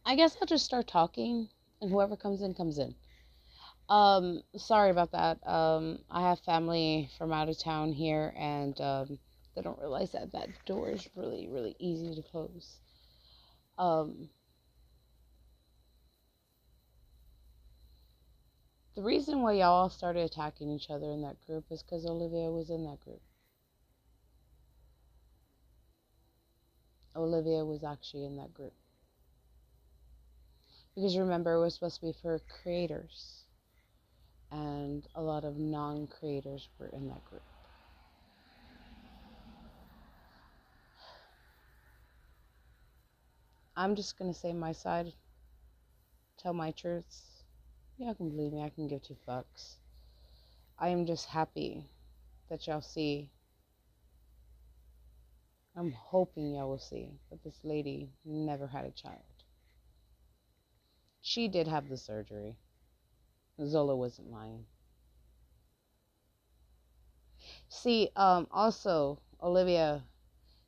I guess I'll just start talking, and whoever comes in comes in. Sorry about that. I have family from out of town here, and they don't realize that that door is really, really easy to close. Um, the reason why y'all started attacking each other in that group is because Olivia was in that group. Olivia was actually in that group. Because remember, it was supposed to be for creators, and a lot of non creators were in that group. I'm just going to say my side, tell my truths. Y'all can believe me, I can give two fucks. I am just happy that y'all see. I'm hoping y'all will see that this lady never had a child. She did have the surgery. Zola wasn't lying. See, also, Olivia,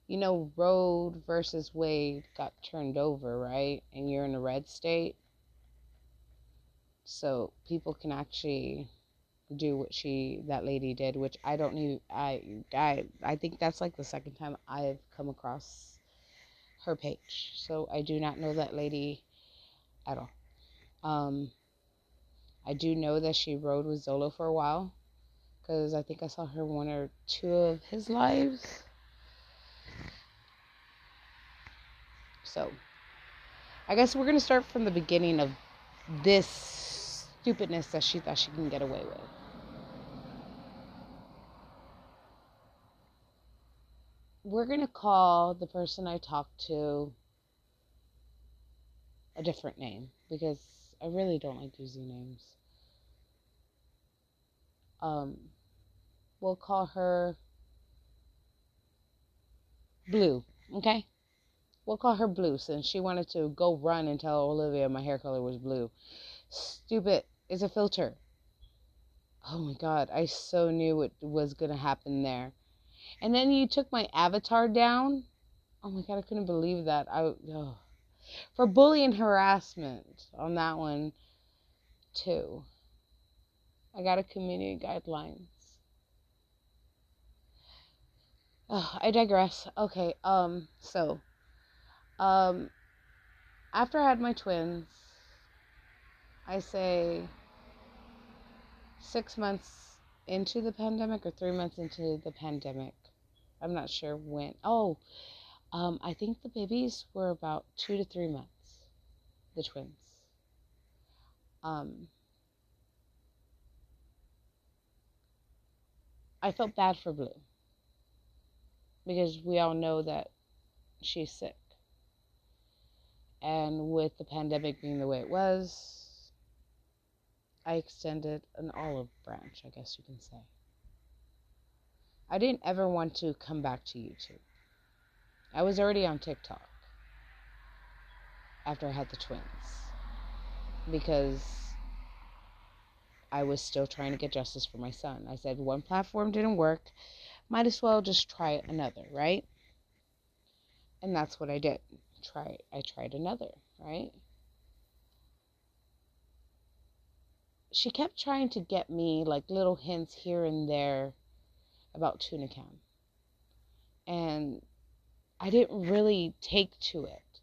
you know, Roe versus Wade got turned over, right? And you're in a red state. So people can actually do what that lady did, which I don't need. I think that's like the second time I've come across her page. So I do not know that lady at all. Um, I do know that she rode with Zolo for a while because I think I saw her one or two of his lives. So I guess we're gonna start from the beginning of this stupidness that she thought she can get away with. We're gonna call the person I talked to a different name because I really don't like using names. Um, we'll call her Blue, okay? We'll call her Blue since she wanted to go run and tell Olivia my hair color was blue. Stupid. It's a filter. Oh my god, I so knew what was gonna happen there. And then you took my avatar down. Oh my god, I couldn't believe that. For bullying harassment on that one too. I got a community guidelines. Oh, I digress. Okay, um, after I had my twins, I say 6 months into the pandemic or 3 months into the pandemic. I'm not sure when. Oh, I think the babies were about 2 to 3 months, the twins. Um, I felt bad for Blue because we all know that she's sick. And with the pandemic being the way it was, I extended an olive branch, I guess you can say. I didn't ever want to come back to YouTube. I was already on TikTok after I had the twins because I was still trying to get justice for my son. I said one platform didn't work, might as well just try another, right? And that's what I did. I tried another, right? She kept trying to get me like little hints here and there about Tuna Cam. And I didn't really take to it.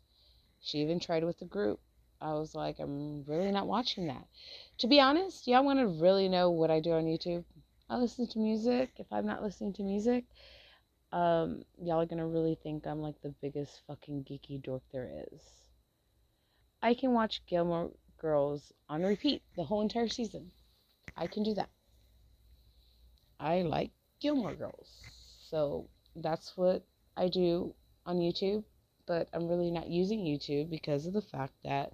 She even tried with the group. I was like, I'm really not watching that. To be honest, y'all want to really know what I do on YouTube? I listen to music. If I'm not listening to music, y'all are gonna really think I'm like the biggest fucking geeky dork there is. I can watch Gilmore Girls on repeat the whole entire season. I can do that. I like Gilmore Girls. So that's what I do on YouTube. But I'm really not using YouTube because of the fact that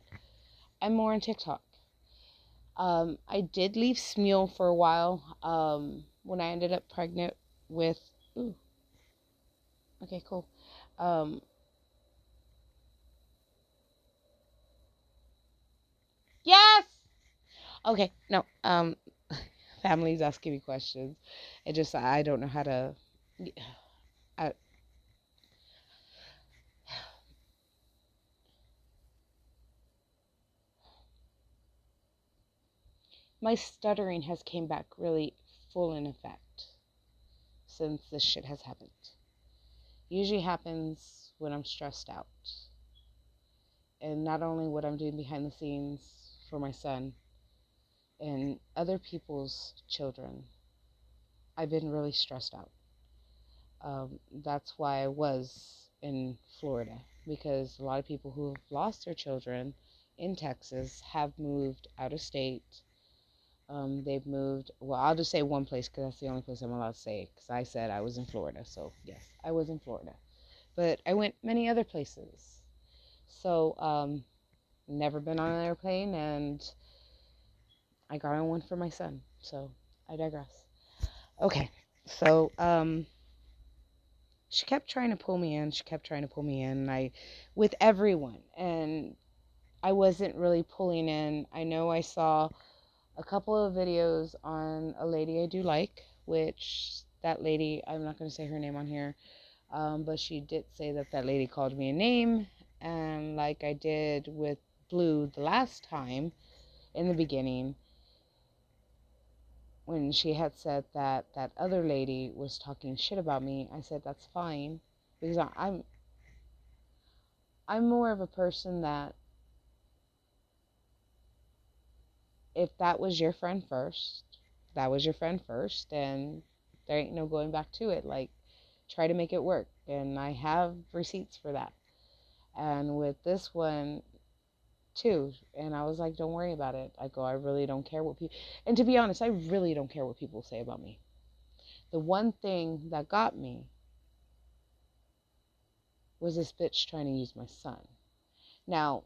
I'm more on TikTok. I did leave Smule for a while when I ended up pregnant with. Ooh, okay, cool. Um, yes! Okay, no. Family's asking me questions. It just, I don't know how to. I, my stuttering has came back really full in effect since this shit has happened. Usually happens when I'm stressed out. And not only what I'm doing behind the scenes for my son and other people's children, I've been really stressed out. That's why I was in Florida, because a lot of people who have lost their children in Texas have moved out of state. They've moved, well, I'll just say one place because that's the only place I'm allowed to say, because I said I was in Florida. So yes, I was in Florida, but I went many other places. So never been on an airplane, and I got on one for my son. So I digress. Okay, so she kept trying to pull me in. She kept trying to pull me in, and with everyone, and I wasn't really pulling in. I know I saw a couple of videos on a lady I do like, which that lady, I'm not going to say her name on here, but she did say that that lady called me a name, and like I did with Blue the last time in the beginning, when she had said that that other lady was talking shit about me, I said that's fine, because I'm more of a person that if that was your friend first, that was your friend first, and there ain't no going back to it. Like, try to make it work, and I have receipts for that. And with this one too, and I was like, don't worry about it. I really don't care what people, and to be honest, I really don't care what people say about me. The one thing that got me was this bitch trying to use my son. Now,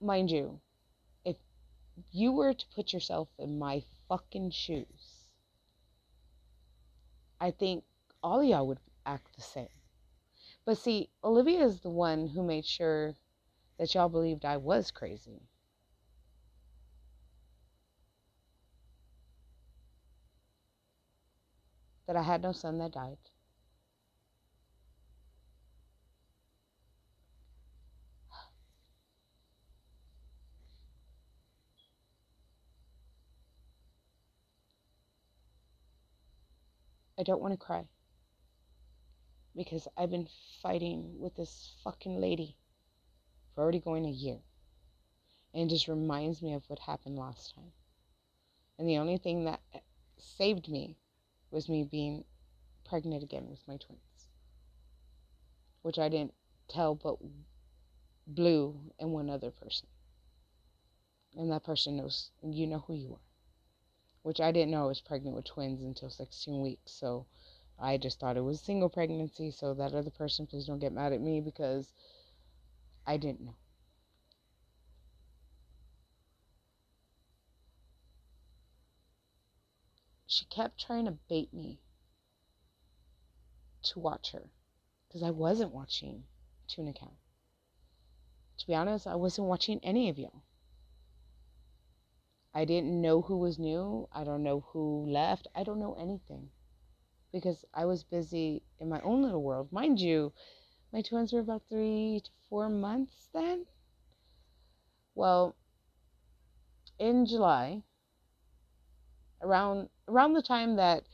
mind you, if you were to put yourself in my fucking shoes, I think all of y'all would act the same. But see, Olivia is the one who made sure that y'all believed I was crazy. That I had no son that died. I don't want to cry. Because I've been fighting with this fucking lady for already going a year. And it just reminds me of what happened last time. And the only thing that saved me was me being pregnant again with my twins. Which I didn't tell but Blue and one other person. And that person knows, and you know who you are. Which I didn't know I was pregnant with twins until 16 weeks. So I just thought it was a single pregnancy. So that other person, please don't get mad at me because I didn't know. She kept trying to bait me to watch her because I wasn't watching Tuna Cow. To be honest, I wasn't watching any of y'all. I didn't know who was new. I don't know who left. I don't know anything because I was busy in my own little world. Mind you, my twins were about 3 to 4 months then. Well, in July, around the time that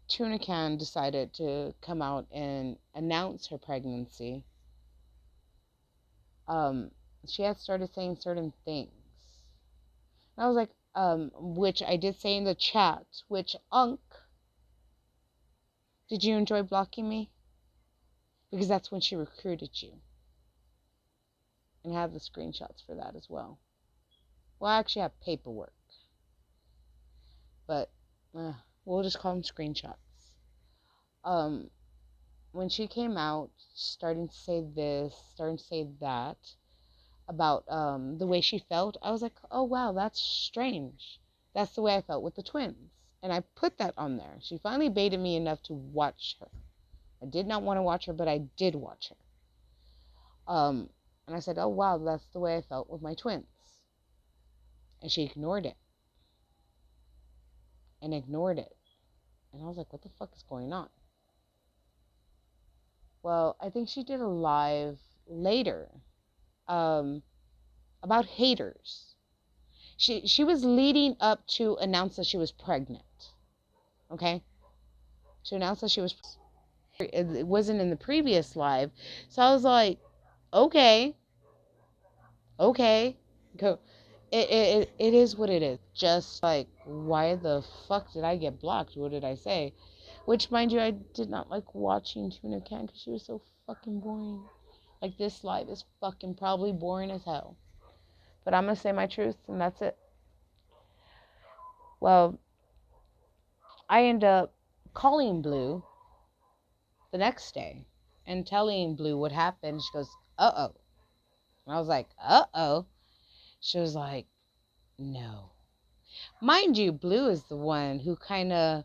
Tuna Can decided to come out and announce her pregnancy, she had started saying certain things. And I was like, which I did say in the chat, which, Unc, did you enjoy blocking me? Because that's when she recruited you. And I have the screenshots for that as well. Well, I actually have paperwork. But, we'll just call them screenshots. When she came out, starting to say this, starting to say that, about the way she felt, I was like, oh wow, that's strange. That's the way I felt with the twins. And I put that on there. She finally baited me enough to watch her. I did not want to watch her, but I did watch her. And I said, oh wow, that's the way I felt with my twins. And she ignored it. And ignored it. And I was like, what the fuck is going on? Well, I think she did a live later about haters. She was leading up to announce that she was pregnant. Okay? To announce that she was it wasn't in the previous live. So I was like, okay, go. It is what it is. Just like, why the fuck did I get blocked? What did I say? Which, mind you, I did not like watching Tuna Can because she was so fucking boring. Like, this live is fucking probably boring as hell. But I'm gonna say my truth, and that's it. Well, I end up calling Blue the next day and telling Blue what happened. She goes, uh-oh. And I was like, uh-oh. She was like, no. Mind you, Blue is the one who kind of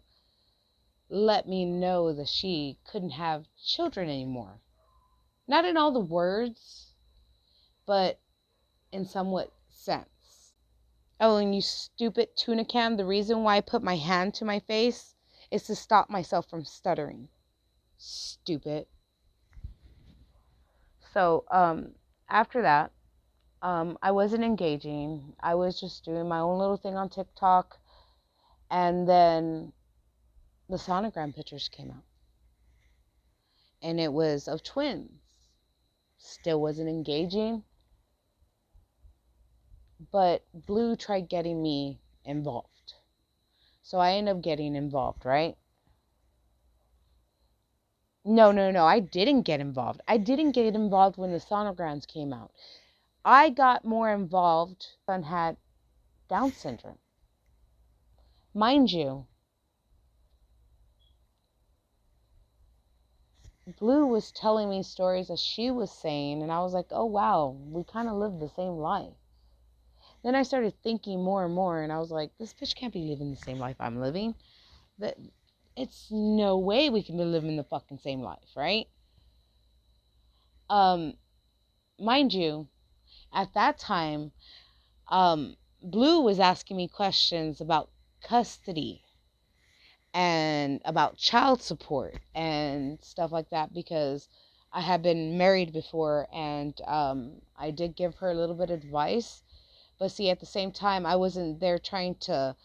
let me know that she couldn't have children anymore. Not in all the words, but in somewhat sense. Oh, and you stupid Tuna Can, the reason why I put my hand to my face is to stop myself from stuttering. Stupid. So, after that, I wasn't engaging. I was just doing my own little thing on TikTok. And then the sonogram pictures came out. And it was of twins. Still wasn't engaging. But Blue tried getting me involved. So I ended up getting involved, right? No. I didn't get involved. I didn't get involved when the sonograms came out. I got more involved when I had Down syndrome. Mind you, Blue was telling me stories as she was saying, and I was like, oh wow, we kind of live the same life. Then I started thinking more and more, and I was like, this bitch can't be living the same life I'm living. That it's no way we can be living the fucking same life, right? Mind you, at that time, Blue was asking me questions about custody and about child support and stuff like that because I had been married before, and I did give her a little bit of advice. But see, at the same time, I wasn't there trying to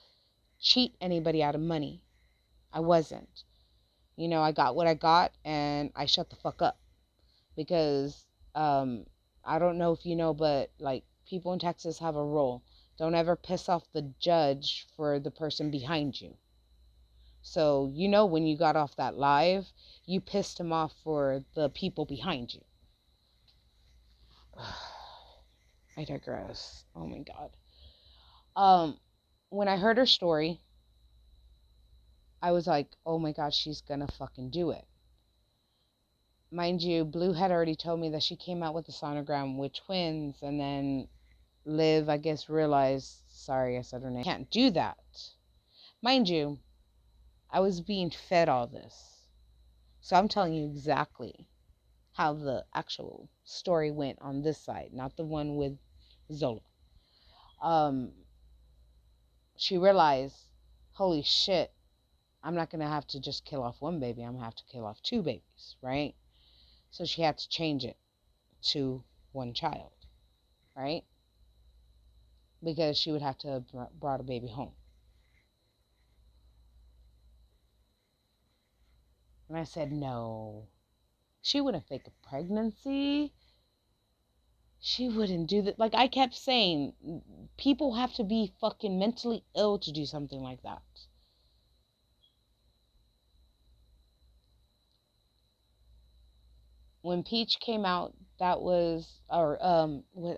cheat anybody out of money. I wasn't. You know, I got what I got, and I shut the fuck up. Because I don't know if you know, but like people in Texas have a rule. Don't ever piss off the judge for the person behind you. So, you know, when you got off that live, you pissed him off for the people behind you. I digress. Oh my God. When I heard her story, I was like, oh my God, she's gonna fucking do it. Mind you, Blue had already told me that she came out with a sonogram with twins, and then Liv, I guess, realized, sorry, I said her name, can't do that. Mind you, I was being fed all this. So I'm telling you exactly how the actual story went on this side, not the one with Zola. She realized, holy shit, I'm not going to have to just kill off one baby. I'm going to have to kill off two babies, right? So she had to change it to one child, right? Because she would have to have brought a baby home. And I said, no. She wouldn't fake a pregnancy. She wouldn't do that. Like I kept saying, people have to be fucking mentally ill to do something like that. When Peach came out, that was, or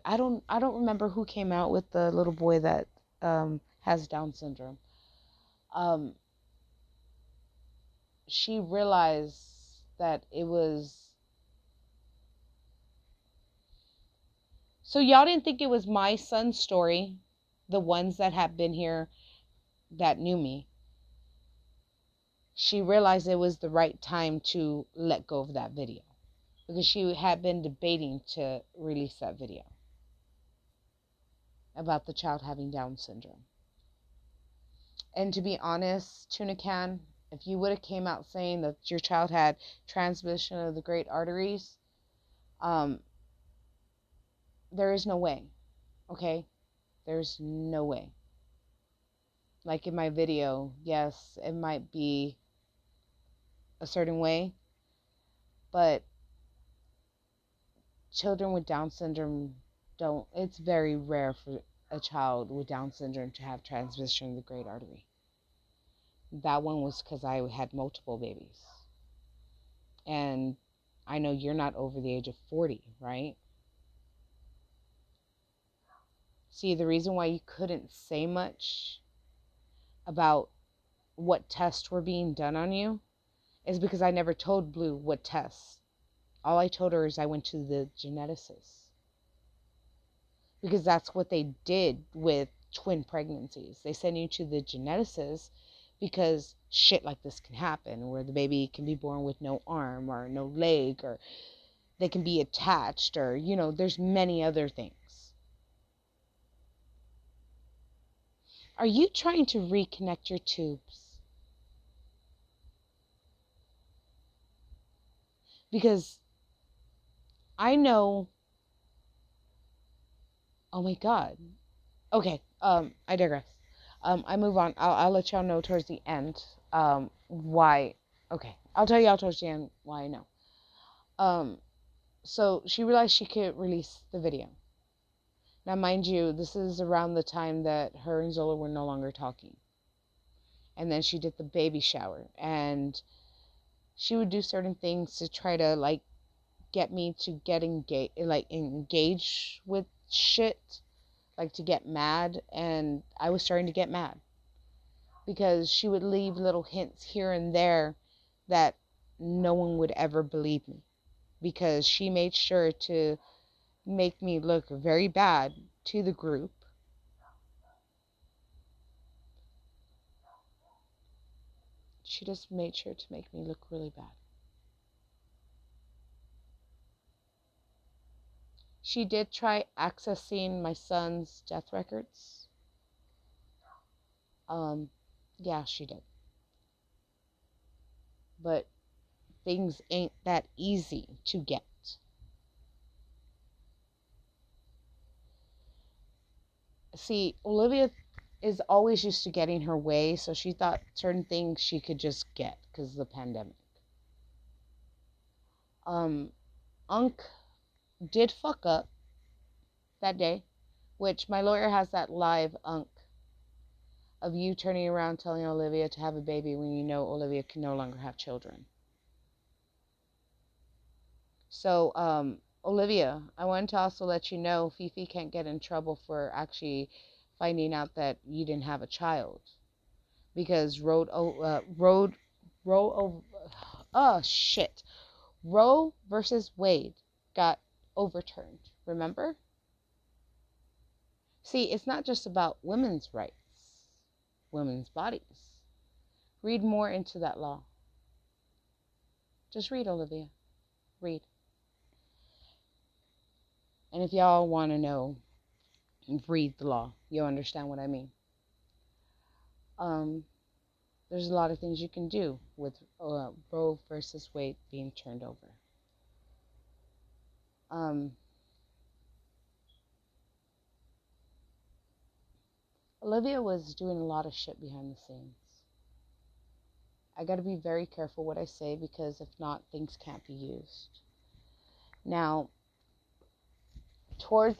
I don't remember who came out with the little boy that has Down syndrome. She realized that it was. So y'all didn't think it was my son's story, the ones that have been here that knew me. She realized it was the right time to let go of that video because she had been debating to release that video about the child having Down syndrome. And to be honest, Tuna Can, if you would have came out saying that your child had transmission of the great arteries, there is no way, okay? There's no way. Like in my video, yes, it might be a certain way, but children with Down syndrome don't, it's very rare for a child with Down syndrome to have transmission of the great artery. That one was because I had multiple babies. And I know you're not over the age of 40, right? See, the reason why you couldn't say much about what tests were being done on you is because I never told Blue what tests. All I told her is I went to the geneticist. Because that's what they did with twin pregnancies. They send you to the geneticist because shit like this can happen, where the baby can be born with no arm or no leg, or they can be attached, or, you know, there's many other things. Are you trying to reconnect your tubes? Because I know, oh my God. Okay, I digress. I move on. I'll let y'all know towards the end, why. Okay, I'll tell y'all towards the end why I know. So she realized she could release the video. Now, mind you, this is around the time that her and Zola were no longer talking. And then she did the baby shower, and she would do certain things to try to, like, get me to get engage with shit, like to get mad. And I was starting to get mad because she would leave little hints here and there that no one would ever believe me, because she made sure to make me look very bad to the group. She just made sure to make me look really bad. She did try accessing my son's death records. Yeah, she did. But things ain't that easy to get. See, Olivia is always used to getting her way, so she thought certain things she could just get because of the pandemic. Unc did fuck up that day, which my lawyer has that live, Unc, of you turning around telling Olivia to have a baby when you know Olivia can no longer have children. So, Olivia, I wanted to also let you know Fifi can't get in trouble for actually finding out that you didn't have a child, because Roe versus Wade got overturned. Remember? See, it's not just about women's rights, women's bodies. Read more into that law. Just read, Olivia. Read. And if y'all want to know, read the law. You'll understand what I mean. There's a lot of things you can do with Roe versus Wade being turned over. Olivia was doing a lot of shit behind the scenes. I got to be very careful what I say, because if not, things can't be used. Now, towards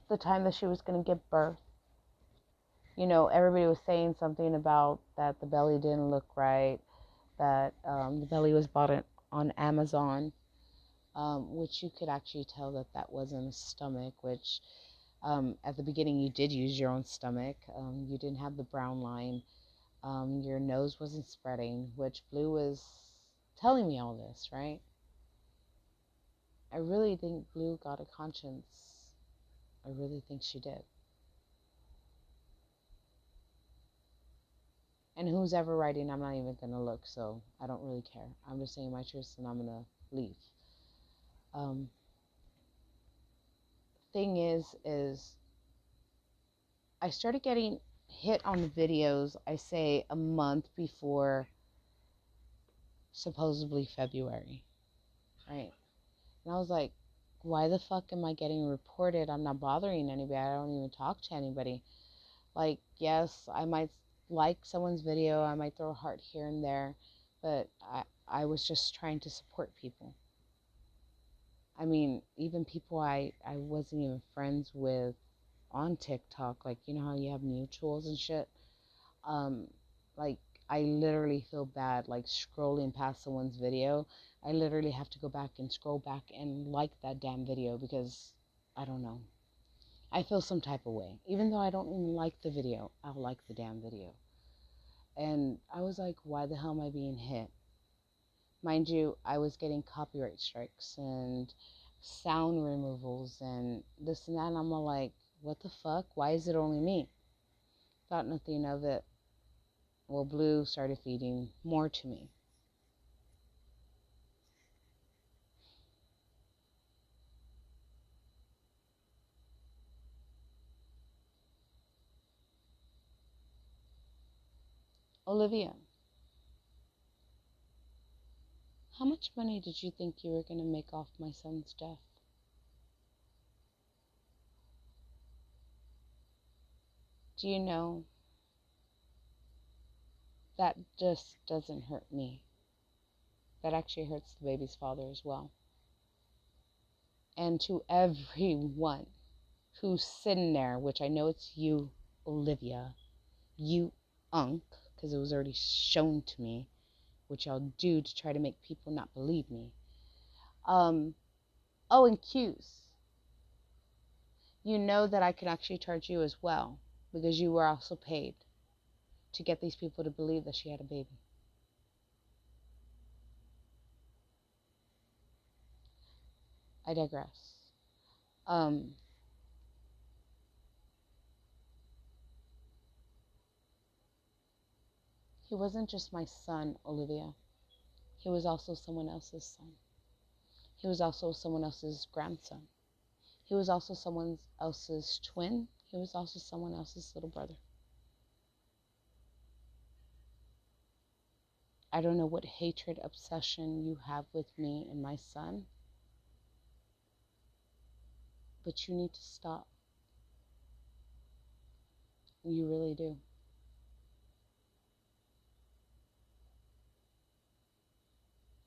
the time that she was going to give birth, you know, everybody was saying something about that the belly didn't look right, that the belly was bought on Amazon, which you could actually tell that that wasn't a stomach, which at the beginning you did use your own stomach. You didn't have the brown line. Your nose wasn't spreading, which Blue was telling me all this, right? I really think Blue got a conscience. I really think she did. And who's ever writing, I'm not even going to look, so I don't really care. I'm just saying my truth, and I'm going to leave. Thing is I started getting hit on the videos, I say, a month before supposedly February, right? And I was like, why the fuck am I getting reported? I'm not bothering anybody. I don't even talk to anybody. Like, yes, I might like someone's video. I might throw a heart here and there. But I was just trying to support people. I mean, even people I wasn't even friends with on TikTok. Like, you know how you have mutuals and shit? Um, like, I literally feel bad, like, scrolling past someone's video. I literally have to go back and scroll back and like that damn video because, I don't know. I feel some type of way. Even though I don't even like the video, I'll like the damn video. And I was like, why the hell am I being hit? Mind you, I was getting copyright strikes and sound removals and this and that. And I'm all like, what the fuck? Why is it only me? Thought nothing of it. Well, Blue started feeding more to me. Olivia, how much money did you think you were going to make off my son's death? Do you know that just doesn't hurt me? That actually hurts the baby's father as well. And to everyone who's sitting there, which I know it's you, Olivia, you unk, because it was already shown to me, which y'all do to try to make people not believe me. Oh, and Q's. You know that I can actually charge you as well, because you were also paid to get these people to believe that she had a baby. I digress. He wasn't just my son, Olivia. He was also someone else's son. He was also someone else's grandson. He was also someone else's twin. He was also someone else's little brother. I don't know what hatred, obsession you have with me and my son, but you need to stop. You really do.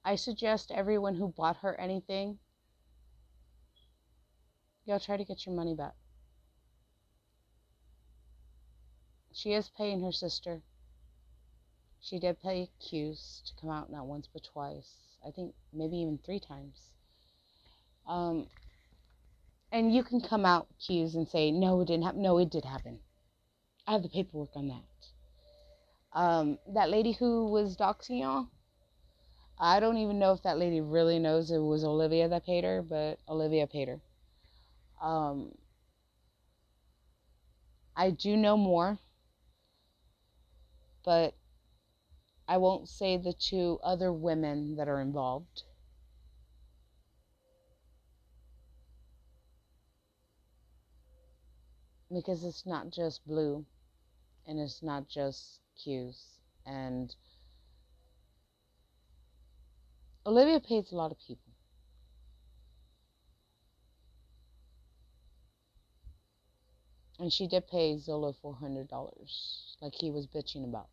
I suggest everyone who bought her anything, y'all try to get your money back. She is paying her sister. She did pay Q's to come out not once but twice. I think maybe even 3 times. And you can come out, Q's, and say, no, it didn't happen. No, it did happen. I have the paperwork on that. That lady who was doxing y'all, I don't even know if that lady really knows it was Olivia that paid her, but Olivia paid her. I do know more, but I won't say the 2 other women that are involved. Because it's not just Blue, and it's not just Q's. And Olivia pays a lot of people. And she did pay Zolo $400, like he was bitching about.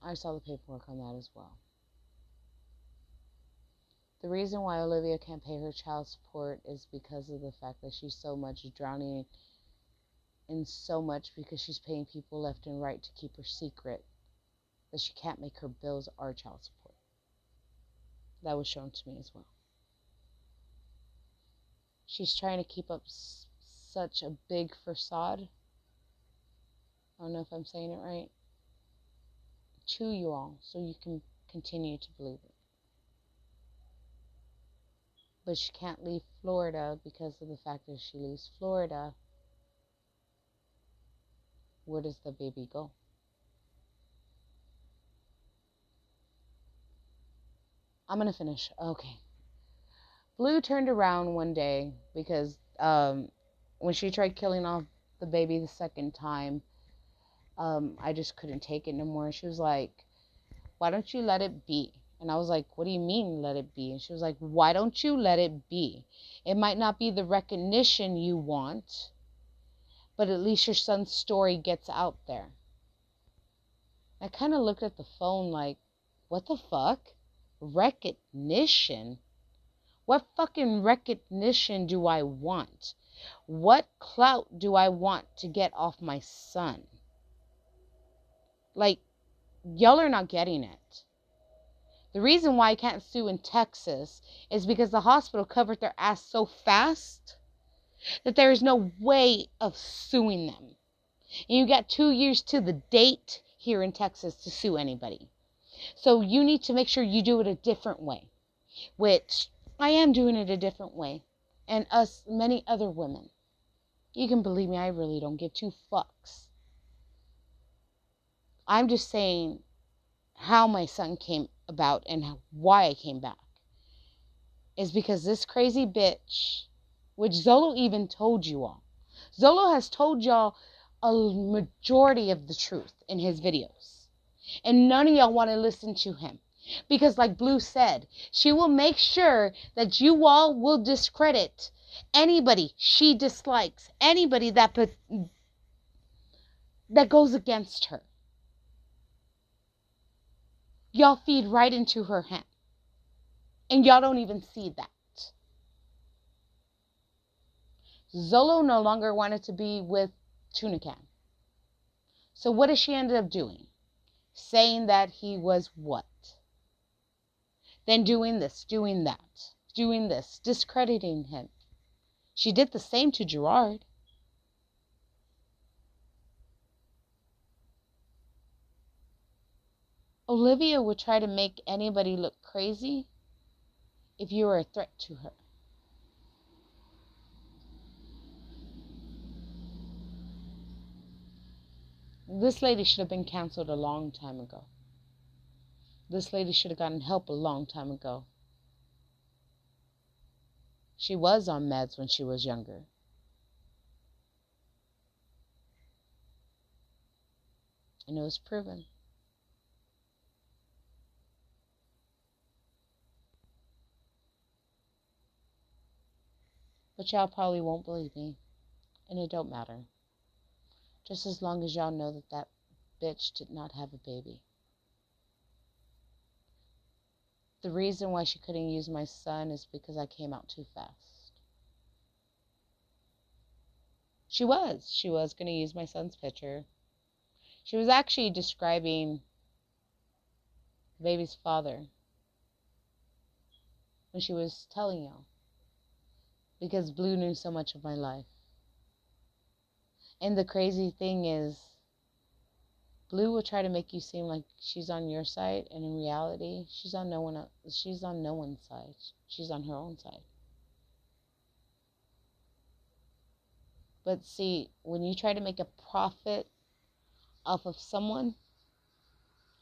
I saw the paperwork on that as well. The reason why Olivia can't pay her child support is because of the fact that she's so much drowning in so much because she's paying people left and right to keep her secret that she can't make her bills or child support. That was shown to me as well. She's trying to keep up such a big facade. I don't know if I'm saying it right. To you all, so you can continue to believe it. But she can't leave Florida because of the fact that if she leaves Florida, where does the baby go? I'm going to finish. Okay. Blue turned around one day because when she tried killing off the baby the second time, I just couldn't take it no more. She was like, why don't you let it be? And I was like, what do you mean, let it be? And she was like, why don't you let it be? It might not be the recognition you want, but at least your son's story gets out there. I kind of looked at the phone like, what the fuck? Recognition? What fucking recognition do I want? What clout do I want to get off my son? Like, y'all are not getting it. The reason why I can't sue in Texas is because the hospital covered their ass so fast that there is no way of suing them. And you got 2 years to the date here in Texas to sue anybody. So you need to make sure you do it a different way, which I am doing it a different way. And many other women. You can believe me, I really don't give two fucks. I'm just saying how my son came about and why I came back. Is because this crazy bitch, which Zolo even told you all. Zolo has told y'all a majority of the truth in his videos. And none of y'all want to listen to him. Because like Blue said, she will make sure that you all will discredit anybody she dislikes. Anybody that goes against her. Y'all feed right into her hand. And y'all don't even see that. Zolo no longer wanted to be with Tuna Can. So what did she end up doing? Saying that he was what? Then doing this, doing that, doing this, discrediting him. She did the same to Gerard. Olivia would try to make anybody look crazy if you were a threat to her. This lady should have been canceled a long time ago. This lady should have gotten help a long time ago. She was on meds when she was younger. And it was proven. But y'all probably won't believe me. And it don't matter. Just as long as y'all know that that bitch did not have a baby. The reason why she couldn't use my son is because I came out too fast. She was going to use my son's picture. She was actually describing the baby's father when she was telling y'all. Because Blue knew so much of my life. And the crazy thing is, Blue will try to make you seem like she's on your side, and in reality, she's on no one's side. She's on her own side. But see, when you try to make a profit off of someone,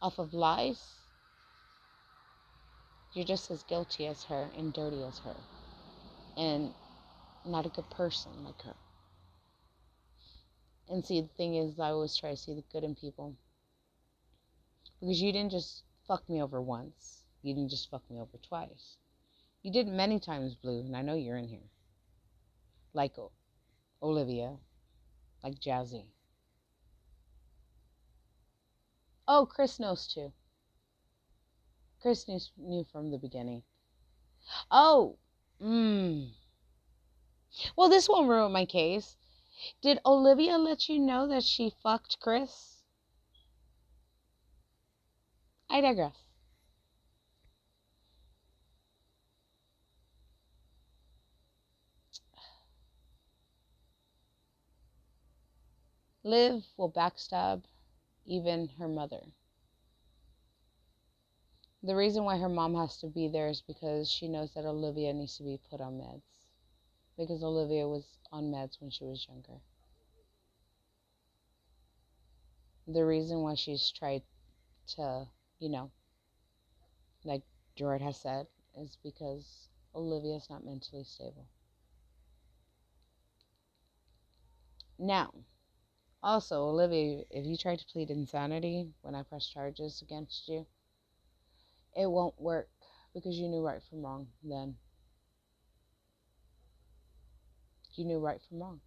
off of lies, you're just as guilty as her and dirty as her. And not a good person like her. And see, the thing is, I always try to see the good in people. Because you didn't just fuck me over once. You didn't just fuck me over twice. You did it many times, Blue, and I know you're in here. Like Olivia. Like Jazzy. Oh, Chris knows too. Chris knew from the beginning. Oh. Well, this won't ruin my case. Did Olivia let you know that she fucked Chris? I digress. Liv will backstab even her mother. The reason why her mom has to be there is because she knows that Olivia needs to be put on meds. Because Olivia was on meds when she was younger. The reason why she's tried to, like Gerard has said, is because Olivia's not mentally stable. Now, also, Olivia, if you tried to plead insanity when I pressed charges against you, It won't work because you knew right from wrong then. You knew right from wrong.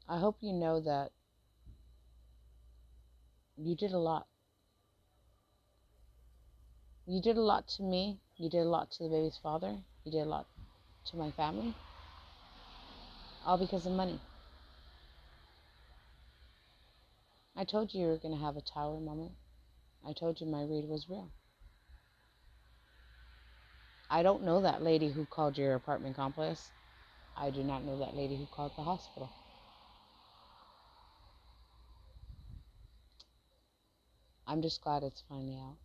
I hope you know that you did a lot. You did a lot to me. You did a lot to the baby's father. You did a lot to my family. All because of money. I told you were going to have a tower moment. I told you my read was real. I don't know that lady who called your apartment complex. I do not know that lady who called the hospital. I'm just glad it's finally out.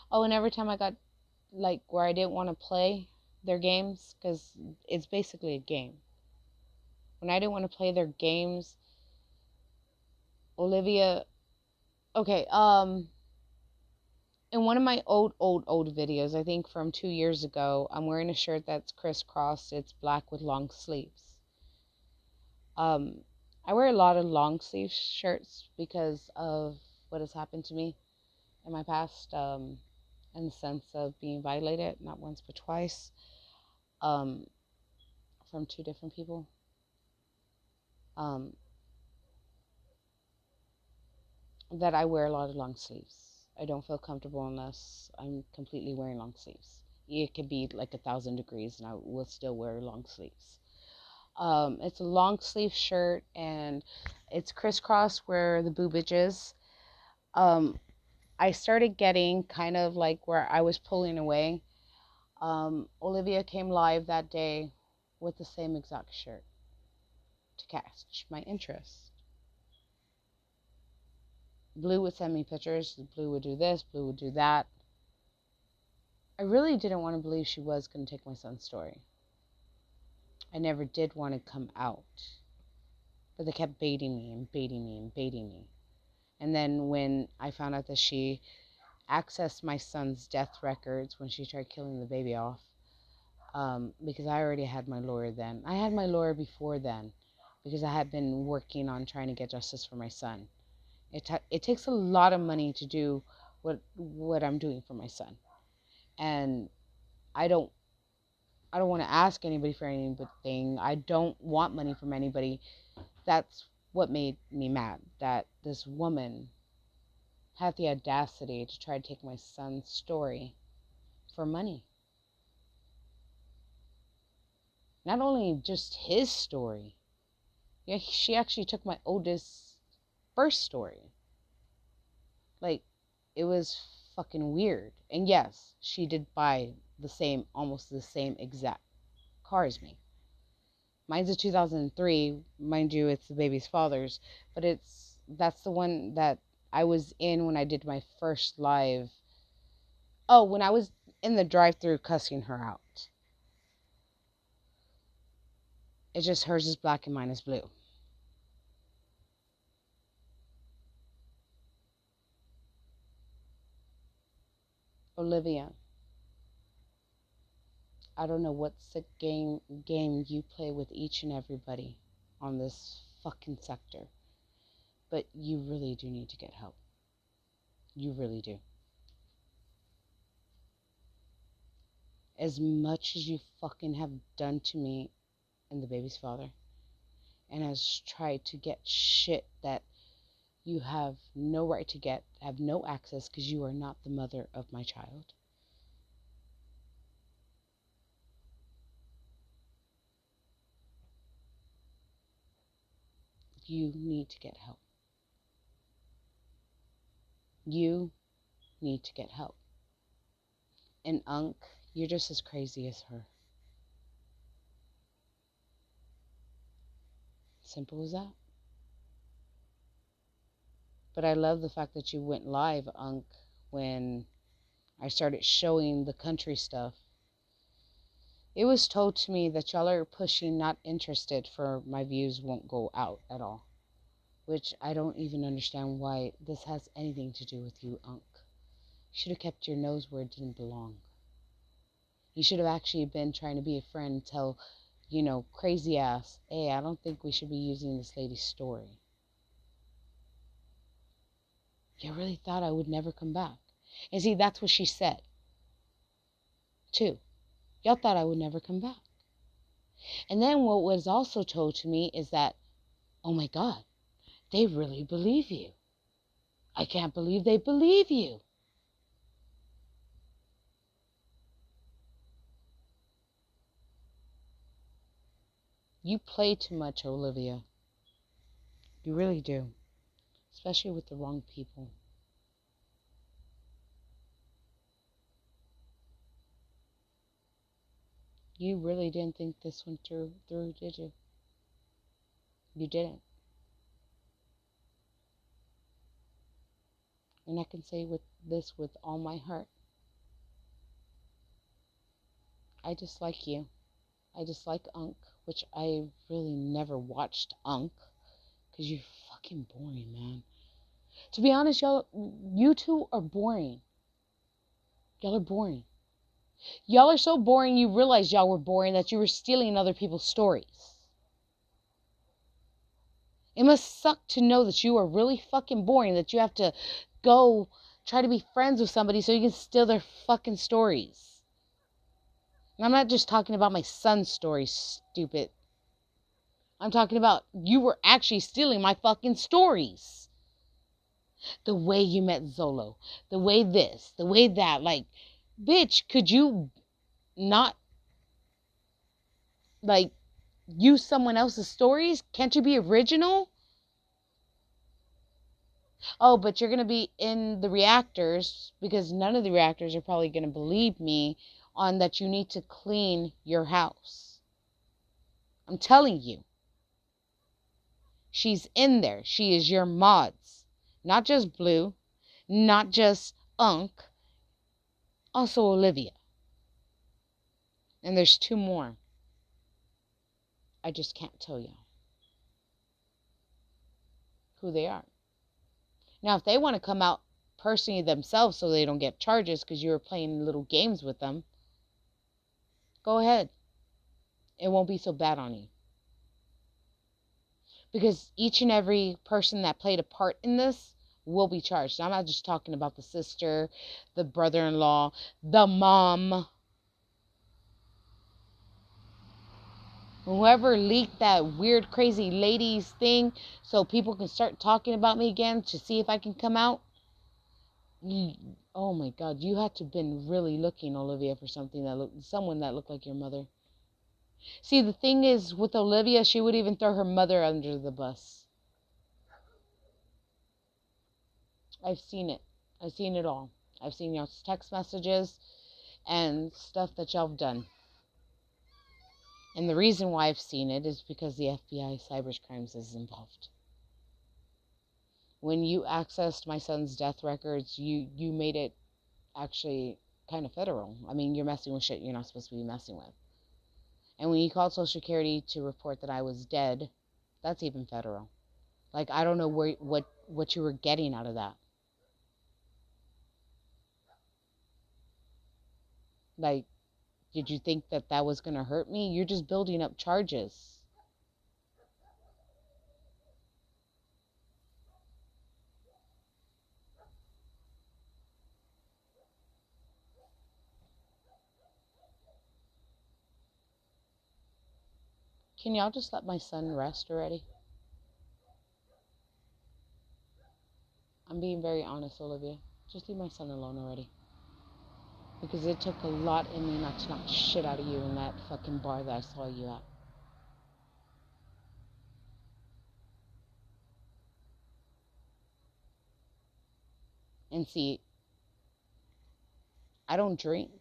Oh, and every time I got, like, where I didn't want to play their games, because it's basically a game. When I didn't want to play their games, Olivia, okay, in one of my old videos, I think from 2 years ago, I'm wearing a shirt that's crisscrossed. It's black with long sleeves. I wear a lot of long sleeve shirts because of what has happened to me in my past, in the sense of being violated, not once but twice, um, from two different people. Um, that I wear a lot of long sleeves. I don't feel comfortable unless I'm completely wearing long sleeves. It could be like 1,000 degrees and I will still wear long sleeves. It's a long sleeve shirt and it's crisscross where the boobage is. I started getting kind of like where I was pulling away. Olivia came live that day with the same exact shirt to catch my interest. Blue would send me pictures. Blue would do this, Blue would do that. I really didn't want to believe she was going to take my son's story. I never did want to come out. But they kept baiting me and baiting me and baiting me. And then when I found out that she accessed my son's death records when she tried killing the baby off, because I already had my lawyer then. I had my lawyer before then because I had been working on trying to get justice for my son. It takes a lot of money to do what I'm doing for my son. And I don't want to ask anybody for anything. I don't want money from anybody. That's what made me mad, that this woman had the audacity to try to take my son's story for money. Not only just his story, yeah, she actually took my oldest first story. Like, it was fucking weird. And yes, she did buy almost the same exact car as me. Mine's a 2003, mind you, it's the baby's father's, but that's the one that I was in when I did my first live. Oh, when I was in the drive-thru cussing her out. It's just hers is black and mine is blue. Olivia, I don't know what sick game you play with each and everybody on this fucking sector, but you really do need to get help. You really do. As much as you fucking have done to me and the baby's father, and has tried to get shit that you have no right to get, have no access because you are not the mother of my child. You need to get help. You need to get help. And Unc, you're just as crazy as her. Simple as that. But I love the fact that you went live, Unc, when I started showing the country stuff. It was told to me that y'all are pushing not interested for my views won't go out at all. Which I don't even understand why this has anything to do with you, Unc. You should have kept your nose where it didn't belong. You should have actually been trying to be a friend and tell, crazy ass, hey, I don't think we should be using this lady's story. You really thought I would never come back. And see, that's what she said, too. Y'all thought I would never come back. And then what was also told to me is that, oh my God, they really believe you. I can't believe they believe you. You play too much, Olivia. You really do. Especially with the wrong people. You really didn't think this went through, did you? You didn't. And I can say with all my heart. I dislike you. I dislike Unc, which I really never watched Unc, because you're fucking boring, man. To be honest, y'all, you two are boring. Y'all are boring. Y'all are so boring, you realize y'all were boring that you were stealing other people's stories. It must suck to know that you are really fucking boring, that you have to go try to be friends with somebody so you can steal their fucking stories. And I'm not just talking about my son's stories, stupid. I'm talking about you were actually stealing my fucking stories. The way you met Zolo, the way this, the way that, like, bitch, could you not, like, use someone else's stories? Can't you be original? Oh, but you're going to be in the reactors because none of the reactors are probably going to believe me on that you need to clean your house. I'm telling you. She's in there. She is your mods. Not just Blue, not just Unc, also Olivia. And there's 2 more. I just can't tell you who they are. Now, if they want to come out personally themselves so they don't get charges because you were playing little games with them, go ahead. It won't be so bad on you. Because each and every person that played a part in this will be charged. I'm not just talking about the sister, the brother-in-law, the mom. Whoever leaked that weird, crazy ladies thing so people can start talking about me again to see if I can come out. Oh my God, you had to have been really looking, Olivia, for someone that looked like your mother. See, the thing is, with Olivia, she would even throw her mother under the bus. I've seen it. I've seen it all. I've seen y'all's text messages and stuff that y'all have done. And the reason why I've seen it is because the FBI cybercrimes is involved. When you accessed my son's death records, you made it actually kind of federal. I mean, you're messing with shit you're not supposed to be messing with. And when you called Social Security to report that I was dead, that's even federal. Like, I don't know what you were getting out of that. Like, did you think that was going to hurt me? You're just building up charges. Can y'all just let my son rest already? I'm being very honest, Olivia. Just leave my son alone already. Because it took a lot in me not to knock shit out of you in that fucking bar that I saw you at. And see, I don't drink.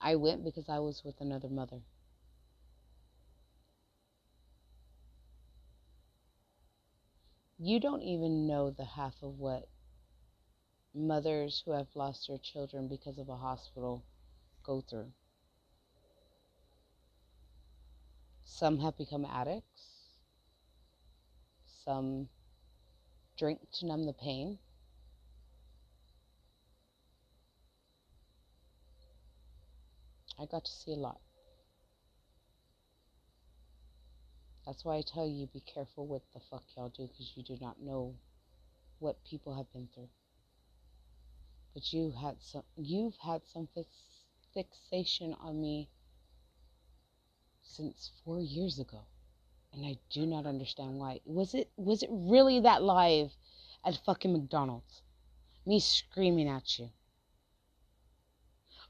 I went because I was with another mother. You don't even know the half of what mothers who have lost their children because of a hospital go through. Some have become addicts. Some drink to numb the pain. I got to see a lot. That's why I tell you, be careful what the fuck y'all do, because you do not know what people have been through. But you've had some fixation on me since 4 years ago, and I do not understand why. Was it really that live at fucking McDonald's? Me screaming at you,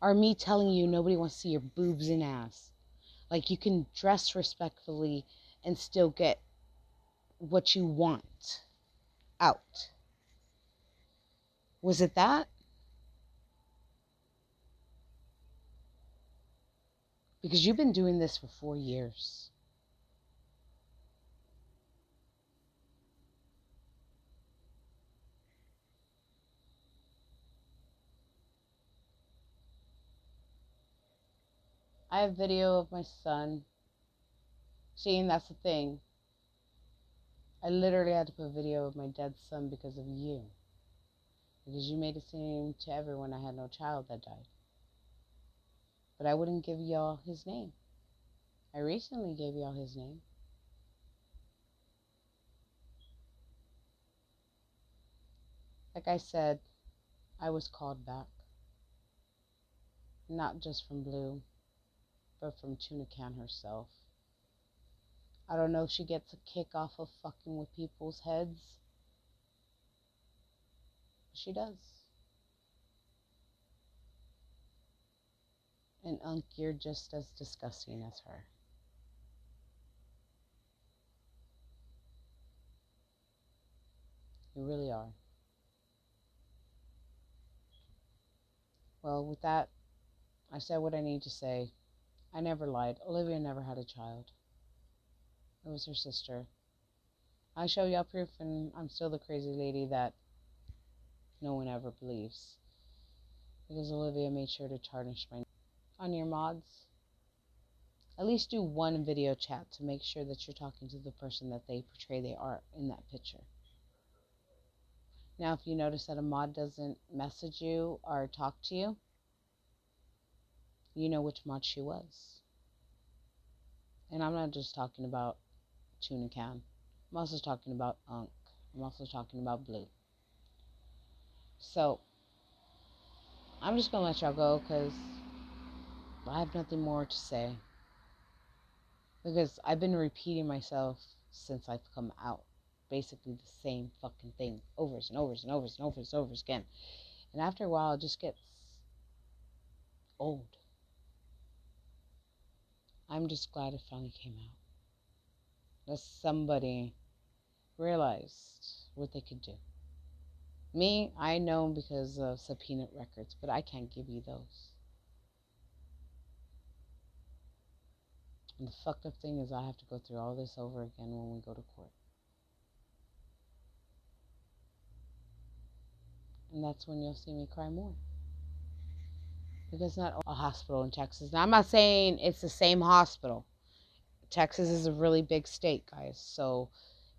or me telling you nobody wants to see your boobs and ass? Like, you can dress respectfully and still get what you want out. Was it that? Because you've been doing this for 4 years. I have video of my son. Seeing, that's the thing. I literally had to put a video of my dead son because of you. Because you made it seem to everyone I had no child that died. But I wouldn't give y'all his name. I recently gave y'all his name. Like I said, I was called back. Not just from Blue, but from Tuna Can herself. I don't know if she gets a kick off of fucking with people's heads. She does. And Unc, you're just as disgusting as her. You really are. Well, with that, I said what I need to say. I never lied. Olivia never had a child. It was her sister. I show y'all proof, and I'm still the crazy lady that no one ever believes. Because Olivia made sure to tarnish my name. On your mods, at least do one video chat to make sure that you're talking to the person that they portray they are in that picture. Now, if you notice that a mod doesn't message you or talk to you, you know which mod she was. And I'm not just talking about Tuna Can. I'm also talking about Unc. I'm also talking about Blue. So, I'm just going to let y'all go because I have nothing more to say. Because I've been repeating myself since I've come out. Basically the same fucking thing over and over and over and over and over again. And after a while, it just gets old. I'm just glad it finally came out. That somebody realized what they could do. Me, I know because of Subpoena Records, but I can't give you those. And the fucked up thing is I have to go through all this over again when we go to court. And that's when you'll see me cry more. Because not a hospital in Texas. Now, I'm not saying it's the same hospital. Texas is a really big state, guys. So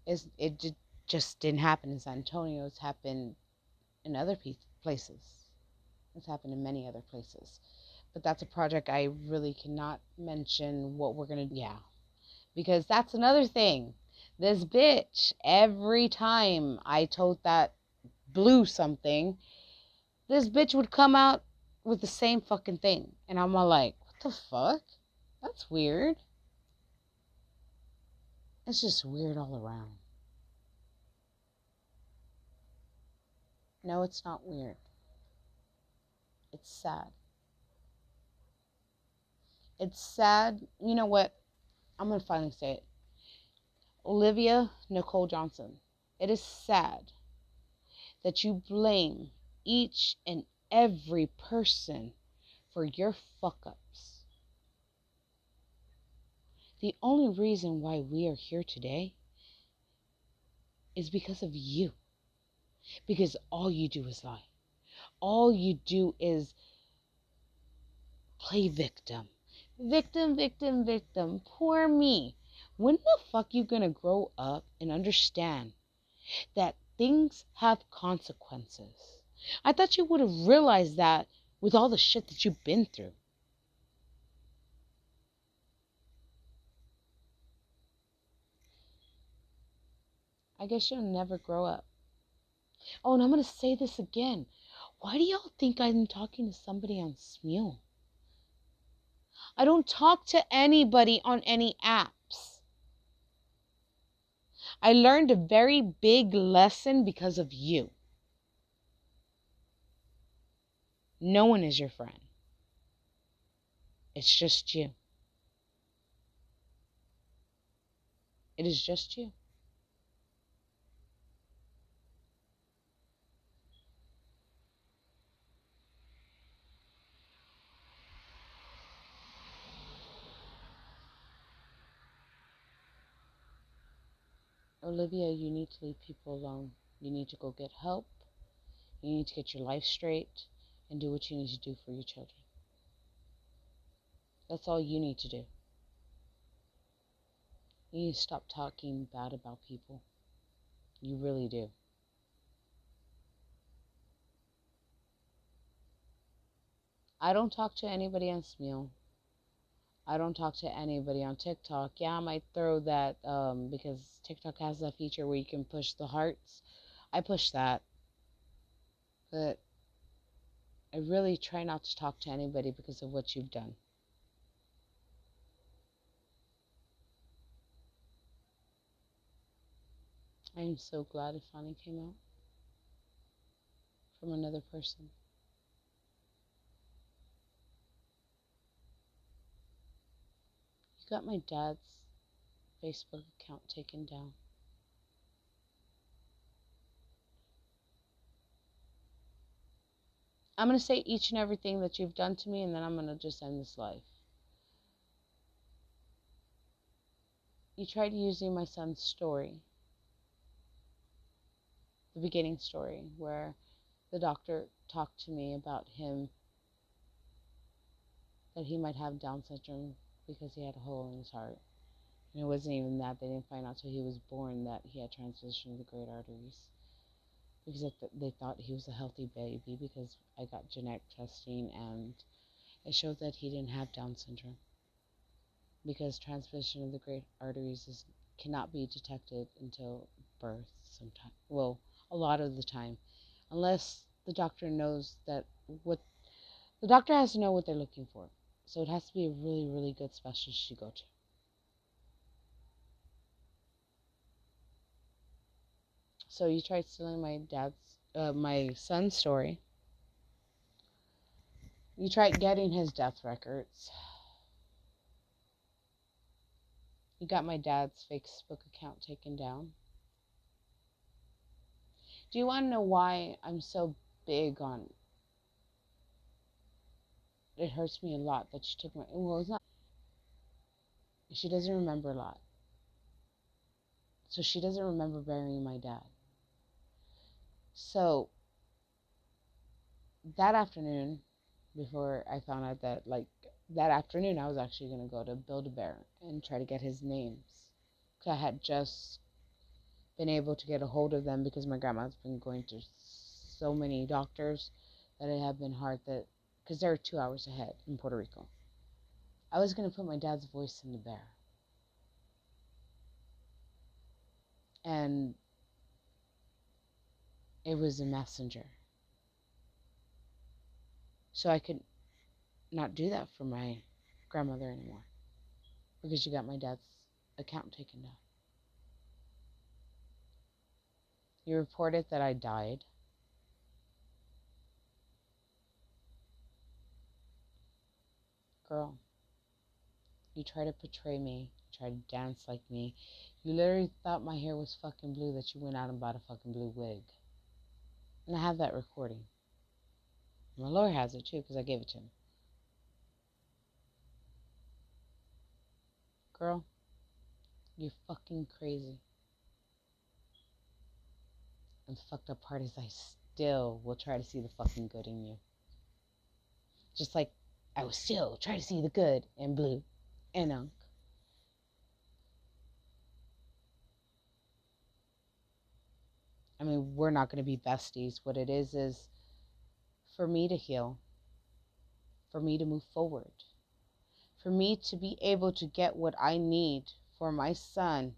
it just didn't happen in San Antonio. It's happened in other places. It's happened in many other places. But that's a project I really cannot mention what we're going to do. Yeah. Because that's another thing. This bitch, every time I told that Blue something, this bitch would come out with the same fucking thing. And I'm all like, what the fuck? That's weird. It's just weird all around. No, it's not weird. It's sad. It's sad. You know what? I'm going to finally say it. Olivia Nicole Johnson, it is sad that you blame each and every person for your fuck-ups. The only reason why we are here today is because of you. Because all you do is lie. All you do is play victim. Victim, victim, victim. Poor me. When the fuck you gonna grow up and understand that things have consequences? I thought you would have realized that with all the shit that you've been through. I guess you'll never grow up. Oh, and I'm going to say this again. Why do y'all think I'm talking to somebody on Smule? I don't talk to anybody on any apps. I learned a very big lesson because of you. No one is your friend. It's just you. It is just you. Olivia, you need to leave people alone. You need to go get help. You need to get your life straight and do what you need to do for your children. That's all you need to do. You need to stop talking bad about people. You really do. I don't talk to anybody on Smule. I don't talk to anybody on TikTok. Yeah, I might throw that because TikTok has that feature where you can push the hearts. I push that. But I really try not to talk to anybody because of what you've done. I am so glad it finally came out from another person. You got my dad's Facebook account taken down. I'm going to say each and everything that you've done to me, and then I'm going to just end this life. You tried using my son's story, the beginning story, where the doctor talked to me about him, that he might have Down syndrome because he had a hole in his heart. And it wasn't even that. They didn't find out till he was born that he had transposition of the great arteries. Because they thought he was a healthy baby because I got genetic testing and it showed that he didn't have Down syndrome. Because transposition of the great arteries cannot be detected until birth sometime. Well, a lot of the time. Unless the doctor knows that what the doctor has to know what they're looking for. So it has to be a really, really good specialist you go to. So you tried stealing my son's story. You tried getting his death records. You got my dad's Facebook account taken down. Do you want to know why I'm so big on... It hurts me a lot that she took my... Well, it's not... She doesn't remember a lot. So she doesn't remember burying my dad. So that afternoon, before I found out that, that afternoon, I was actually going to go to Build-A-Bear and try to get his names. Because I had just been able to get a hold of them because my grandma's been going to so many doctors that it had been hard because they're 2 hours ahead in Puerto Rico. I was going to put my dad's voice in the bear. And it was a messenger. So I could not do that for my grandmother anymore because she got my dad's account taken down. You reported that I died. Girl, you try to portray me, try to dance like me. You literally thought my hair was fucking blue that you went out and bought a fucking blue wig. And I have that recording. My lawyer has it too because I gave it to him. Girl, you're fucking crazy. And the fucked up part is I still will try to see the fucking good in you. Just like I will still try to see the good in Blue and Unc. I mean, we're not going to be besties. What it is for me to heal, for me to move forward, for me to be able to get what I need for my son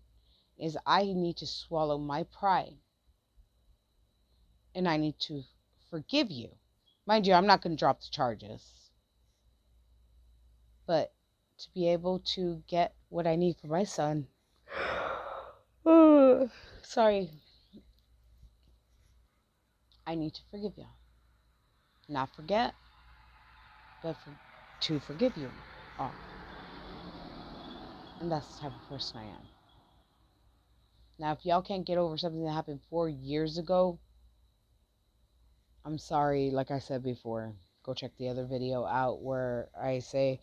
is I need to swallow my pride and I need to forgive you. Mind you, I'm not going to drop the charges. But to be able to get what I need for my son. Sorry. I need to forgive you. Not forget, but to forgive you all. And that's the type of person I am. Now, if y'all can't get over something that happened 4 years ago, I'm sorry. Like I said before, go check the other video out where I say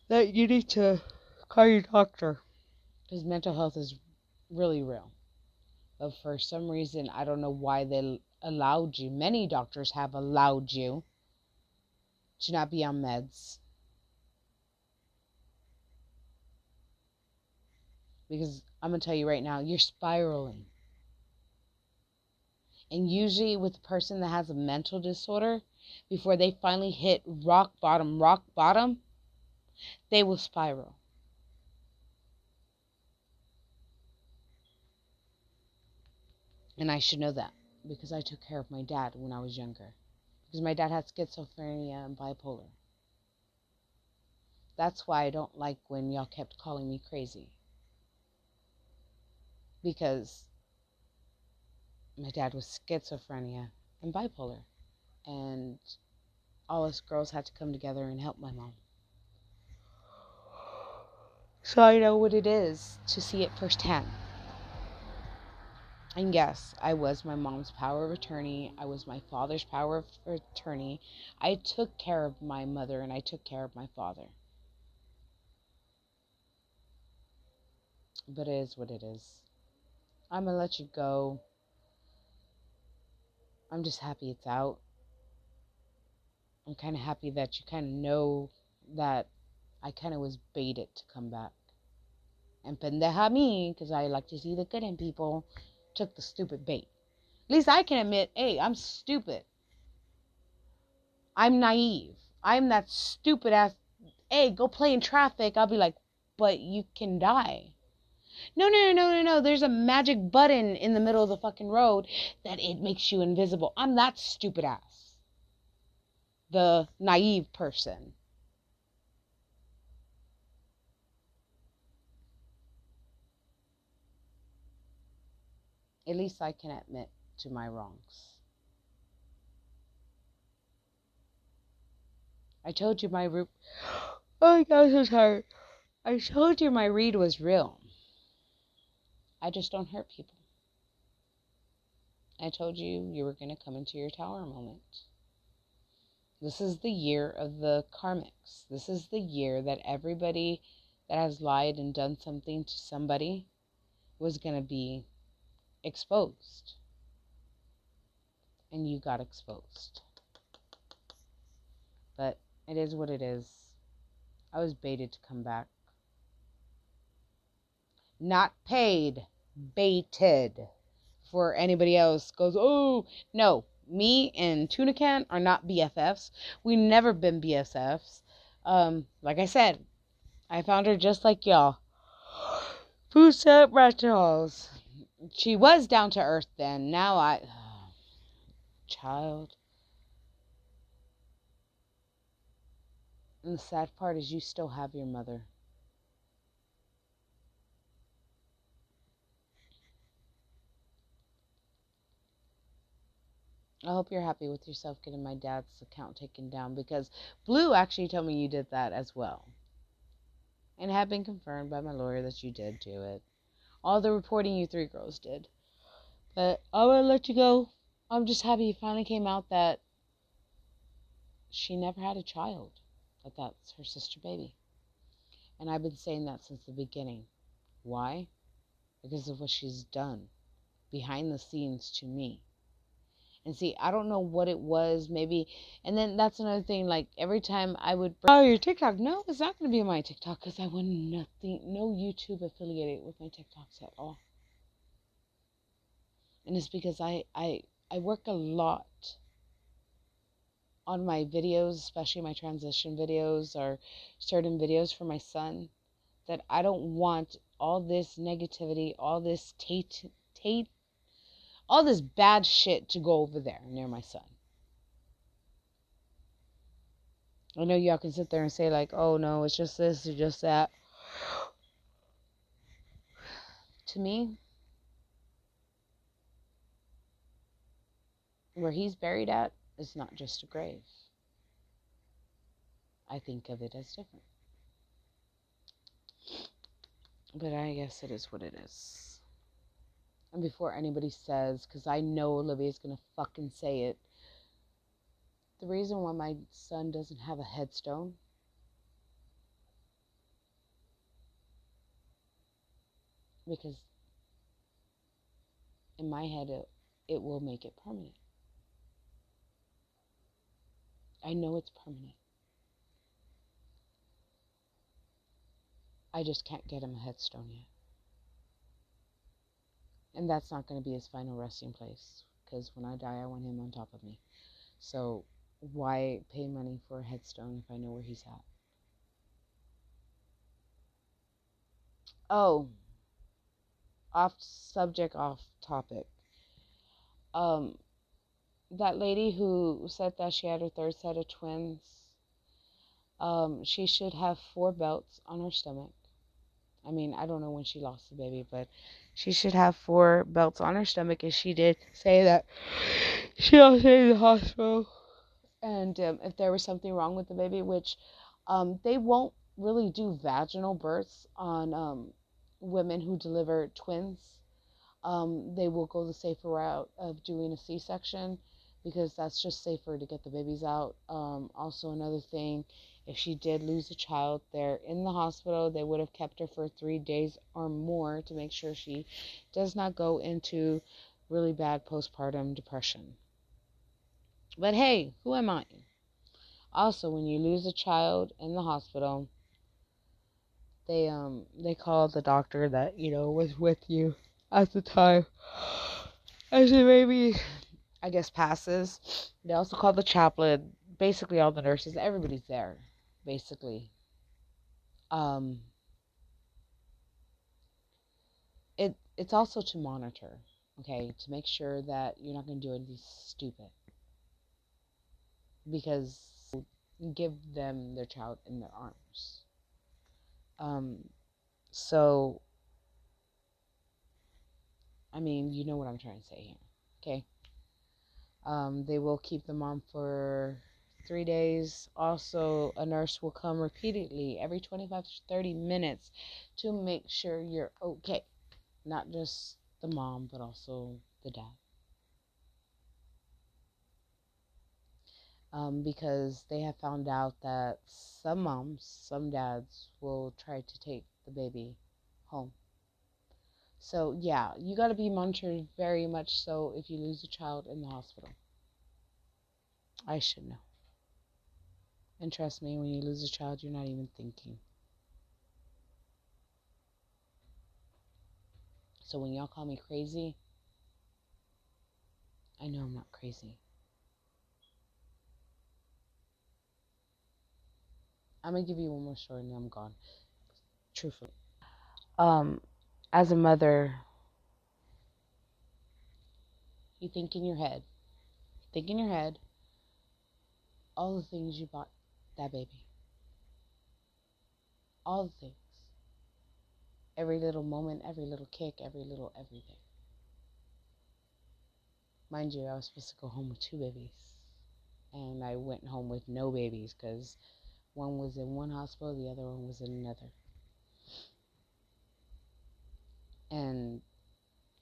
that you need to call your doctor. Because mental health is really real. But for some reason, I don't know why they allowed you. Many doctors have allowed you to not be on meds. Because I'm going to tell you right now, you're spiraling. And usually with a person that has a mental disorder, before they finally hit rock bottom, they will spiral. And I should know that because I took care of my dad when I was younger. Because my dad had schizophrenia and bipolar. That's why I don't like when y'all kept calling me crazy. Because my dad was schizophrenia and bipolar. And all us girls had to come together and help my mom. So I know what it is to see it firsthand. And yes, I was my mom's power of attorney. I was my father's power of attorney. I took care of my mother and I took care of my father. But it is what it is. I'm going to let you go. I'm just happy it's out. I'm kind of happy that you kind of know that I kind of was baited to come back. And pendeja me, because I like to see the good in people, took the stupid bait. At least I can admit, hey, I'm stupid. I'm naive. I'm that stupid ass, hey, go play in traffic. I'll be like, but you can die. No. There's a magic button in the middle of the fucking road that it makes you invisible. I'm that stupid ass. The naive person. At least I can admit to my wrongs. I told you my oh my God, I'm so tired. I told you my read was real. I just don't hurt people. I told you you were going to come into your tower moment. This is the year of the karmics. This is the year that everybody that has lied and done something to somebody was going to be exposed. And you got exposed. But it is what it is. I was baited to come back. Not paid. Baited. For anybody else goes, oh, no. Me and Tuna Can are not BFFs. We never been BFFs. Like I said, I found her just like y'all. Food set rentals. She was down to earth then. Now child. And the sad part is you still have your mother. I hope you're happy with yourself getting my dad's account taken down, because Blue actually told me you did that as well. And it had been confirmed by my lawyer that you did do it. All the reporting you three girls did. But I will let you go. I'm just happy you finally came out that she never had a child. That's her sister baby. And I've been saying that since the beginning. Why? Because of what she's done behind the scenes to me. And see, I don't know what it was, maybe. And then that's another thing, like every time I would, oh, your TikTok. No, it's not going to be my TikTok, because I want no YouTube affiliated with my TikToks at all. And it's because I work a lot on my videos, especially my transition videos or certain videos for my son, that I don't want all this negativity, all this all this bad shit to go over there near my son. I know y'all can sit there and say like, oh no, it's just this or just that. To me, where he's buried at is not just a grave. I think of it as different. But I guess it is what it is. And before anybody says, because I know Olivia's going to fucking say it, the reason why my son doesn't have a headstone because in my head it will make it permanent. I know it's permanent. I just can't get him a headstone yet. And that's not going to be his final resting place, because when I die, I want him on top of me. So why pay money for a headstone if I know where he's at? Oh, off subject, off topic. That lady who said that she had her third set of twins, she should have 4 belts on her stomach. I mean, I don't know when she lost the baby, but she should have 4 belts on her stomach, and she did say that she was in the hospital. And if there was something wrong with the baby, which they won't really do vaginal births on women who deliver twins. They will go the safer route of doing a C-section because that's just safer to get the babies out. Also, another thing, if she did lose a child, they're in the hospital. They would have kept her for 3 days or more to make sure she does not go into really bad postpartum depression. But hey, who am I? Also, when you lose a child in the hospital, they call the doctor that, was with you at the time as the baby, I guess, passes. They also call the chaplain, basically all the nurses, everybody's there, basically. It's also to monitor, okay, to make sure that you're not going to do anything stupid, because give them their child in their arms. So, I mean, you know what I'm trying to say here, okay? They will keep the mom for 3 days. Also, a nurse will come repeatedly every 25 to 30 minutes to make sure you're okay. Not just the mom, but also the dad. Because they have found out that some moms, some dads will try to take the baby home. So, yeah, you got to be monitored very much so if you lose a child in the hospital. I should know. And trust me, when you lose a child, you're not even thinking. So when y'all call me crazy, I know I'm not crazy. I'm going to give you one more story and then I'm gone. Truthfully. As a mother, you think in your head all the things you bought that baby. All the things. Every little moment, every little kick, every little everything. Mind you, I was supposed to go home with 2 babies. And I went home with no babies because one was in one hospital, the other one was in another. And,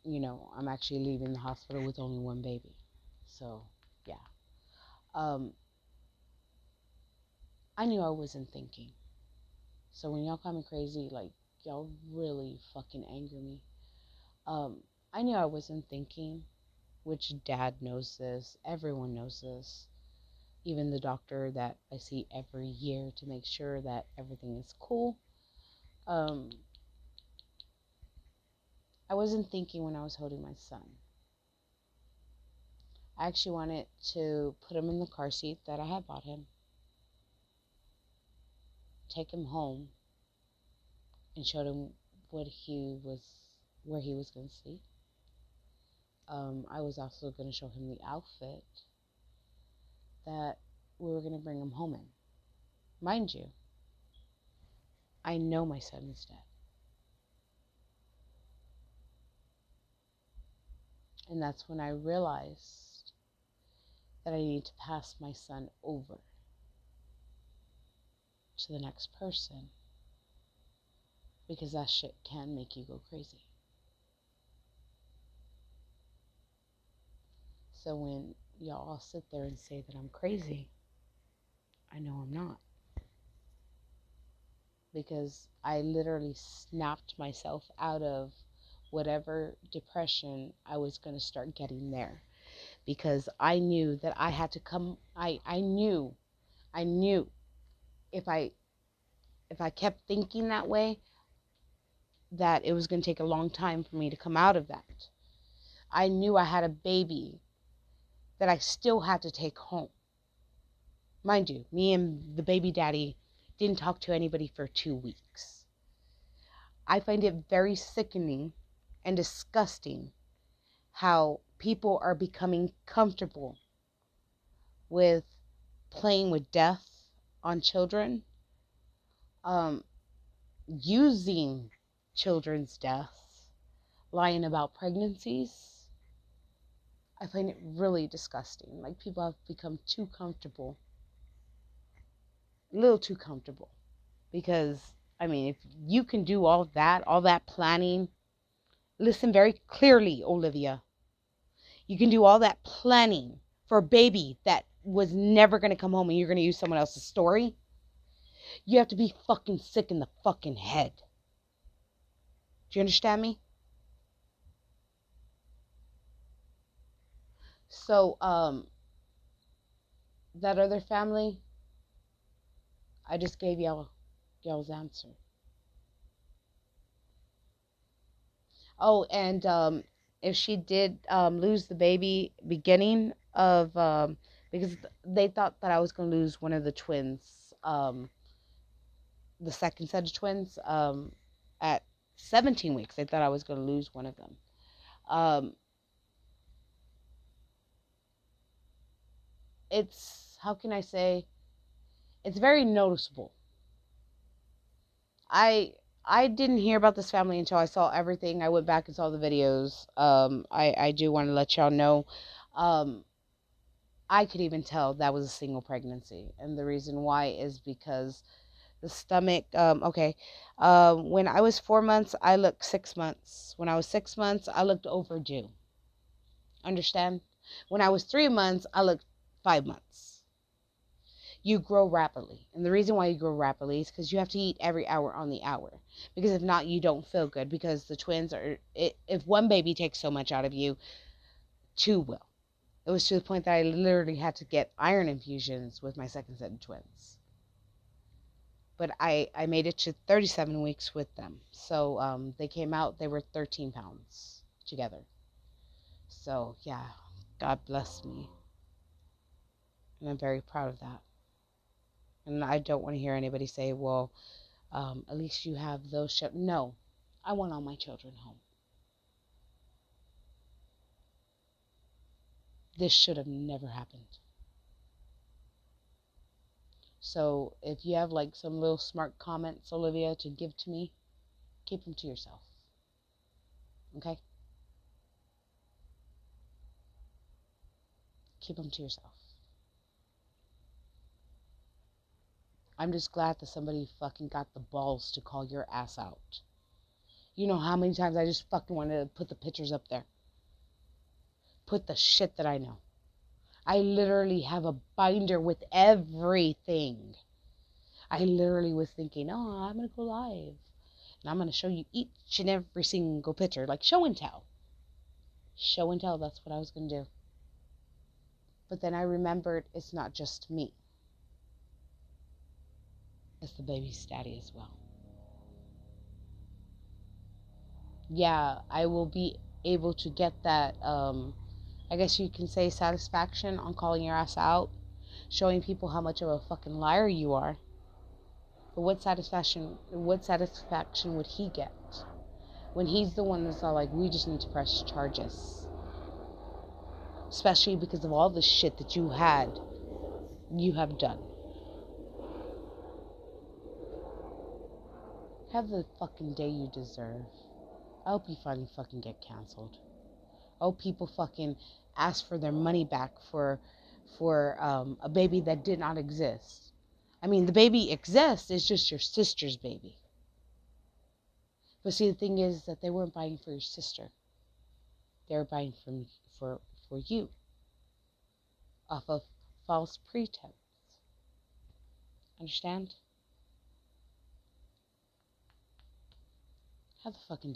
I'm actually leaving the hospital with only 1 baby. So, yeah. I knew I wasn't thinking. So when y'all call me crazy, like, y'all really fucking anger me. I knew I wasn't thinking, which dad knows this. Everyone knows this. Even the doctor that I see every year to make sure that everything is cool. I wasn't thinking when I was holding my son. I actually wanted to put him in the car seat that I had bought him, take him home, and showed him where he was going to sleep. I was also going to show him the outfit that we were going to bring him home in. Mind you, I know my son is dead. And that's when I realized that I need to pass my son over to the next person, because that shit can make you go crazy. So when y'all all sit there and say that I'm crazy, I know I'm not. Because I literally snapped myself out of whatever depression I was going to start getting there. Because I knew that I had to come, I knew if I kept thinking that way, that it was going to take a long time for me to come out of that. I knew I had a baby that I still had to take home. Mind you, me and the baby daddy didn't talk to anybody for 2 weeks. I find it very sickening and disgusting how people are becoming comfortable with playing with death on children, using children's deaths, lying about pregnancies. I find it really disgusting. Like, people have become too comfortable. A little too comfortable. Because, I mean, if you can do all that planning, listen very clearly, Olivia. You can do all that planning for a baby that was never going to come home, and you're going to use someone else's story. You have to be fucking sick in the fucking head. Do you understand me? So, that other family, I just gave y'all's answer. Oh, and if she did lose the baby beginning of, because they thought that I was going to lose one of the twins, the second set of twins, at 17 weeks. They thought I was going to lose one of them. It's, how can I say, it's very noticeable. I didn't hear about this family until I saw everything. I went back and saw the videos. I do want to let y'all know, I could even tell that was a single pregnancy. And the reason why is because the stomach, when I was 4 months, I looked 6 months. When I was 6 months, I looked overdue. Understand? When I was 3 months, I looked 5 months. You grow rapidly. And the reason why you grow rapidly is because you have to eat every hour on the hour. Because if not, you don't feel good. Because the twins are, if one baby takes so much out of you, two will. It was to the point that I literally had to get iron infusions with my second set of twins. But I made it to 37 weeks with them. So they came out, they were 13 pounds together. So yeah, God bless me. And I'm very proud of that. And I don't want to hear anybody say, well, at least you have those children. No, I want all my children home. This should have never happened. So if you have like some little smart comments, Olivia, to give to me, keep them to yourself. Okay? Keep them to yourself. I'm just glad that somebody fucking got the balls to call your ass out. You know how many times I just fucking wanted to put the pictures up there? Put the shit that I know. I literally have a binder with everything. I literally was thinking, oh, I'm going to go live. And I'm going to show you each and every single picture. Like show and tell. Show and tell, that's what I was going to do. But then I remembered it's not just me. It's the baby's daddy as well. Yeah, I will be able to get that, I guess you can say, satisfaction on calling your ass out. Showing people how much of a fucking liar you are. But what satisfaction would he get? when he's the one that's all like, we just need to press charges. Especially because of all the shit that you have done. Have the fucking day you deserve. I hope you finally fucking get canceled. I hope people fucking ask for their money back for a baby that did not exist. I mean, the baby exists, it's just your sister's baby. But see, the thing is that they weren't buying for your sister. They were buying for you off of false pretense. Understand? Have the fucking